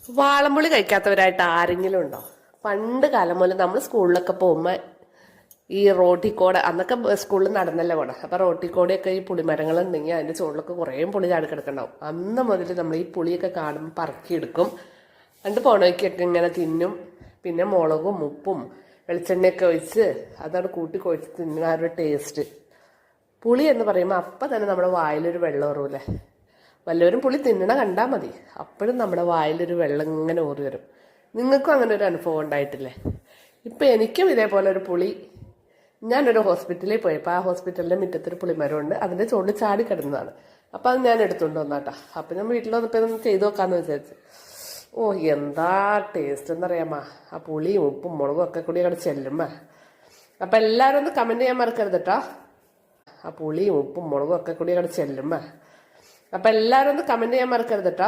വാളംപുളി കഴിക്കാത്തവരായിട്ട് ആരെങ്കിലും ഉണ്ടോ? പണ്ട് കാലം മുതൽ നമ്മൾ സ്കൂളിലൊക്കെ പോകുമ്പോൾ ഈ റോട്ടിക്കോട് അന്നൊക്കെ സ്കൂളിൽ നടന്നല്ലേ പോണെ. അപ്പൊ റോട്ടിക്കോടെയൊക്കെ ഈ പുളിമരങ്ങൾ ഉണ്ടെങ്കിൽ അതിന്റെ ചുവട്ടിലൊക്കെ കുറേ പുളി ചാടി കിടക്കണ്ടാവും. അന്ന് മുതൽ നമ്മൾ ഈ പുളിയൊക്കെ കാണുമ്പോൾ പറക്കിയെടുക്കും. പണ്ട് പോണവയ്ക്കൊക്കെ ഇങ്ങനെ തിന്നും. പിന്നെ മുളകും ഉപ്പും വെളിച്ചെണ്ണയൊക്കെ ഒഴിച്ച് അതാണ് കൂട്ടി കുഴച്ച് തിന്നുന്ന ഒരു ടേസ്റ്റ്. പുളി എന്ന് പറയുമ്പോൾ അപ്പം തന്നെ നമ്മുടെ വായിലൊരു വെള്ളം ഉറൂലേ. വല്ലവരും പുളി തിന്നണ കണ്ടാൽ മതി, അപ്പോഴും നമ്മുടെ വായിലൊരു വെള്ളം ഇങ്ങനെ ഊറി വരും. നിങ്ങൾക്കും അങ്ങനെ ഒരു അനുഭവം ഉണ്ടായിട്ടില്ലേ? ഇപ്പം എനിക്കും ഇതേപോലെ ഒരു പുളി, ഞാനൊരു ഹോസ്പിറ്റലിൽ പോയപ്പോൾ ആ ഹോസ്പിറ്റലിൻ്റെ മുറ്റത്തൊരു പുളിമരമുണ്ട്, അതിൻ്റെ ചുവട് ചാടി കിടന്നതാണ്. അപ്പം അത് ഞാൻ എടുത്തുകൊണ്ട് വന്നാട്ടാ. അപ്പം ഞാൻ വീട്ടിൽ വന്നപ്പോൾ ഇതൊന്ന് ചെയ്ത് നോക്കാമെന്ന് വിചാരിച്ചു. ഓ എന്താ ടേസ്റ്റ് എന്നറിയാമോ, ആ പുളിയും ഉപ്പും മുളകും ഒക്കെ കൂടി അവിടെ ചെല്ലുമ്പോൾ. അപ്പം എല്ലാവരും ഒന്ന് കമൻറ്റ് ചെയ്യാൻ മറക്കരുത് കേട്ടോ. ആ പുളിയും ഉപ്പും മുളകും ഒക്കെ കൂടി അവിടെ ചെല്ലുമ്പോൾ. അപ്പം എല്ലാവരും ഒന്ന് കമൻറ്റ് ചെയ്യാൻ മറക്കരുത് കേട്ടോ.